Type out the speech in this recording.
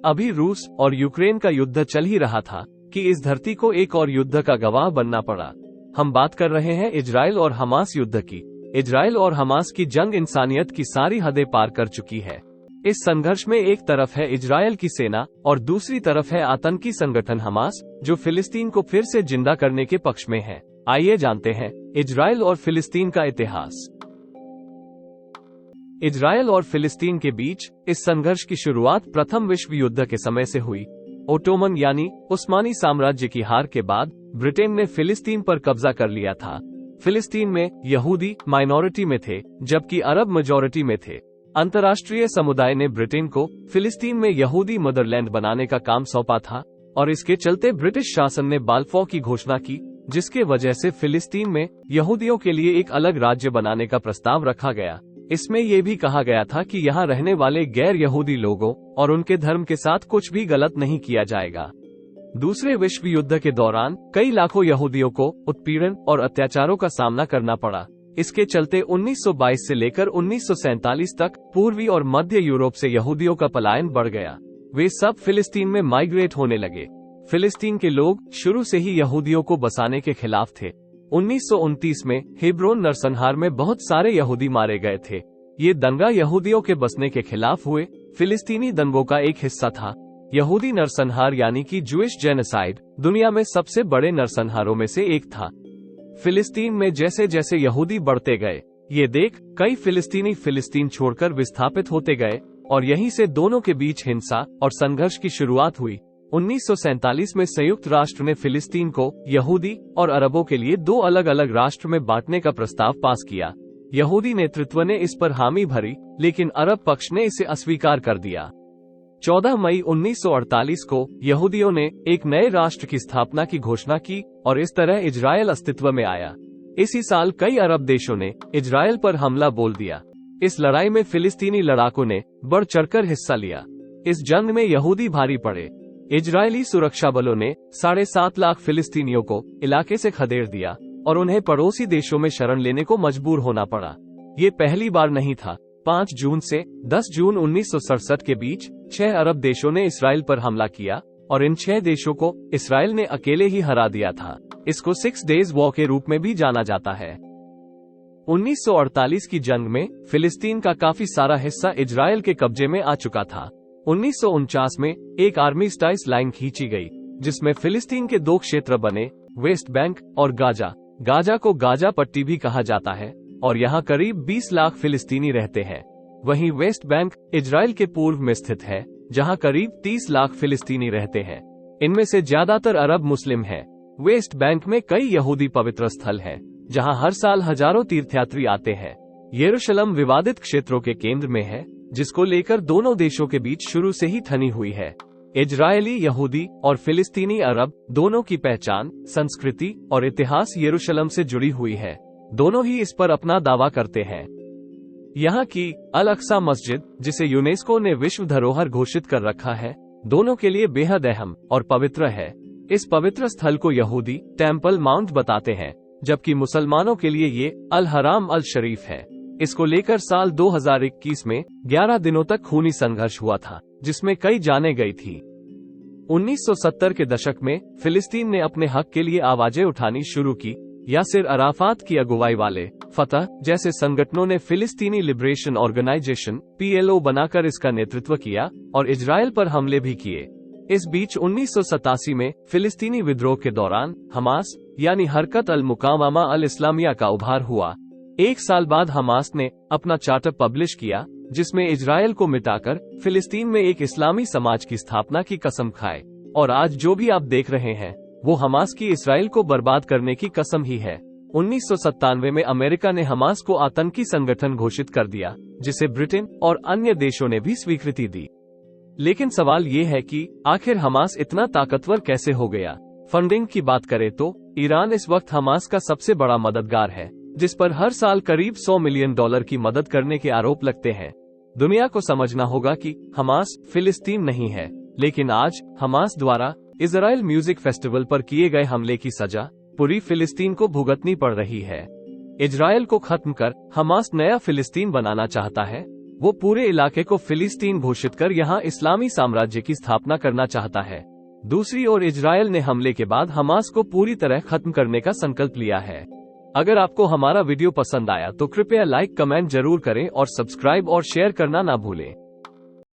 अभी रूस और यूक्रेन का युद्ध चल ही रहा था कि इस धरती को एक और युद्ध का गवाह बनना पड़ा। हम बात कर रहे हैं इजराइल और हमास युद्ध की। इजराइल और हमास की जंग इंसानियत की सारी हदें पार कर चुकी है। इस संघर्ष में एक तरफ है इजराइल की सेना और दूसरी तरफ है आतंकी संगठन हमास, जो फिलिस्तीन को फिर से जिंदा करने के पक्ष में है। आइए जानते हैं इजराइल और फिलिस्तीन का इतिहास। इजराइल और फिलिस्तीन के बीच इस संघर्ष की शुरुआत प्रथम विश्व युद्ध के समय से हुई। ओटोमन यानी उस्मानी साम्राज्य की हार के बाद ब्रिटेन ने फिलिस्तीन पर कब्जा कर लिया था। फिलिस्तीन में यहूदी माइनॉरिटी में थे, जबकि अरब मेजॉरिटी में थे। अंतर्राष्ट्रीय समुदाय ने ब्रिटेन को फिलिस्तीन में यहूदी मदरलैंड बनाने का काम सौंपा था और इसके चलते ब्रिटिश शासन ने बाल्फोर की घोषणा की, जिसके वजह से फिलिस्तीन में यहूदियों के लिए एक अलग राज्य बनाने का प्रस्ताव रखा गया। इसमें यह भी कहा गया था कि यहाँ रहने वाले गैर यहूदी लोगों और उनके धर्म के साथ कुछ भी गलत नहीं किया जाएगा। दूसरे विश्व युद्ध के दौरान कई लाखों यहूदियों को उत्पीड़न और अत्याचारों का सामना करना पड़ा। इसके चलते 1922 से लेकर 1947 तक पूर्वी और मध्य यूरोप से यहूदियों का पलायन बढ़ गया। वे सब फिलिस्तीन में माइग्रेट होने लगे। फिलिस्तीन के लोग शुरू से ही यहूदियों को बसाने के खिलाफ थे। 1929 में हेब्रोन नरसंहार में बहुत सारे यहूदी मारे गए थे। ये दंगा यहूदियों के बसने के खिलाफ हुए फिलिस्तीनी दंगों का एक हिस्सा था। यहूदी नरसंहार यानी कि जूइश जेनोसाइड दुनिया में सबसे बड़े नरसंहारों में से एक था। फिलिस्तीन में जैसे जैसे यहूदी बढ़ते गए, ये देख कई फिलिस्तीनी फिलिस्तीन छोड़कर विस्थापित होते गए और यहीं से दोनों के बीच हिंसा और संघर्ष की शुरुआत हुई। 1947 में संयुक्त राष्ट्र ने फिलिस्तीन को यहूदी और अरबों के लिए दो अलग अलग राष्ट्र में बांटने का प्रस्ताव पास किया। यहूदी नेतृत्व ने इस पर हामी भरी, लेकिन अरब पक्ष ने इसे अस्वीकार कर दिया। 14 मई 1948 को यहूदियों ने एक नए राष्ट्र की स्थापना की घोषणा की और इस तरह इजराइल अस्तित्व में आया। इसी साल कई अरब देशों ने इजराइल पर हमला बोल दिया। इस लड़ाई में फिलिस्तीनी लड़ाकों ने बढ़ चढ़कर हिस्सा लिया। इस जंग में यहूदी भारी पड़े। इजरायली सुरक्षा बलों ने 7.5 लाख फिलिस्तीनियों को इलाके से खदेड़ दिया और उन्हें पड़ोसी देशों में शरण लेने को मजबूर होना पड़ा। ये पहली बार नहीं था। 5 जून से 10 जून 1967 के बीच 6 अरब देशों ने इसराइल पर हमला किया और इन 6 देशों को इसराइल ने अकेले ही हरा दिया था। इसको 6 डेज वॉर के रूप में भी जाना जाता है। 1948 की जंग में फिलिस्तीन का काफी सारा हिस्सा इजराइल के कब्जे में आ चुका था। 1949 में एक आर्मिस्टाइज लाइन खींची गई, जिसमें फिलिस्तीन के 2 क्षेत्र बने, वेस्ट बैंक और गाजा। गाजा को गाजा पट्टी भी कहा जाता है और यहाँ करीब 20 लाख फिलिस्तीनी रहते हैं। वहीं वेस्ट बैंक इजराइल के पूर्व में स्थित है, जहाँ करीब 30 लाख फिलिस्तीनी रहते हैं। इनमें से ज्यादातर अरब मुस्लिम हैं। वेस्ट बैंक में कई यहूदी पवित्र स्थल हैं, जहाँ हर साल हजारों तीर्थयात्री आते हैं। यरूशलेम विवादित क्षेत्रों के केंद्र में है, जिसको लेकर दोनों देशों के बीच शुरू से ही ठनी हुई है। इजरायली यहूदी और फिलिस्तीनी अरब दोनों की पहचान, संस्कृति और इतिहास यरूशलेम से जुड़ी हुई है। दोनों ही इस पर अपना दावा करते हैं। यहाँ की अल अक्सा मस्जिद, जिसे यूनेस्को ने विश्व धरोहर घोषित कर रखा है, दोनों के लिए बेहद अहम और पवित्र है। इस पवित्र स्थल को यहूदी टेम्पल माउंट बताते हैं, जबकि मुसलमानों के लिए ये अल हराम अल शरीफ है। इसको लेकर साल 2021 में 11 दिनों तक खूनी संघर्ष हुआ था, जिसमें कई जानें गई थी। 1970 के दशक में फिलिस्तीन ने अपने हक के लिए आवाजें उठानी शुरू की। यासिर अराफात की अगुवाई वाले फतह जैसे संगठनों ने फिलिस्तीनी लिबरेशन ऑर्गेनाइजेशन PLO बनाकर इसका नेतृत्व किया और इजराइल पर हमले भी किए। इस बीच 1987 में फिलिस्तीनी विद्रोह के दौरान हमास यानी हरकत अल मुकावामा अल इस्लामिया का उभार हुआ। 1 साल बाद हमास ने अपना चार्टर पब्लिश किया, जिसमें इजराइल को मिटाकर फिलिस्तीन में एक इस्लामी समाज की स्थापना की कसम खाए। और आज जो भी आप देख रहे हैं, वो हमास की इजराइल को बर्बाद करने की कसम ही है। 1997 में अमेरिका ने हमास को आतंकी संगठन घोषित कर दिया, जिसे ब्रिटेन और अन्य देशों ने भी स्वीकृति दी। लेकिन सवाल ये है कि आखिर हमास इतना ताकतवर कैसे हो गया? फंडिंग की बात करें तो ईरान इस वक्त हमास का सबसे बड़ा मददगार है, जिस पर हर साल करीब $100 मिलियन की मदद करने के आरोप लगते हैं। दुनिया को समझना होगा कि हमास फिलिस्तीन नहीं है, लेकिन आज हमास द्वारा इजराइल म्यूजिक फेस्टिवल पर किए गए हमले की सजा पूरी फिलिस्तीन को भुगतनी पड़ रही है। इजराइल को खत्म कर हमास नया फिलिस्तीन बनाना चाहता है। वो पूरे इलाके को फिलिस्तीन घोषित कर यहाँ इस्लामी साम्राज्य की स्थापना करना चाहता है। दूसरी ओर इजरायल ने हमले के बाद हमास को पूरी तरह खत्म करने का संकल्प लिया है। अगर आपको हमारा वीडियो पसंद आया तो कृपया लाइक कमेंट जरूर करें और सब्सक्राइब और शेयर करना ना भूलें।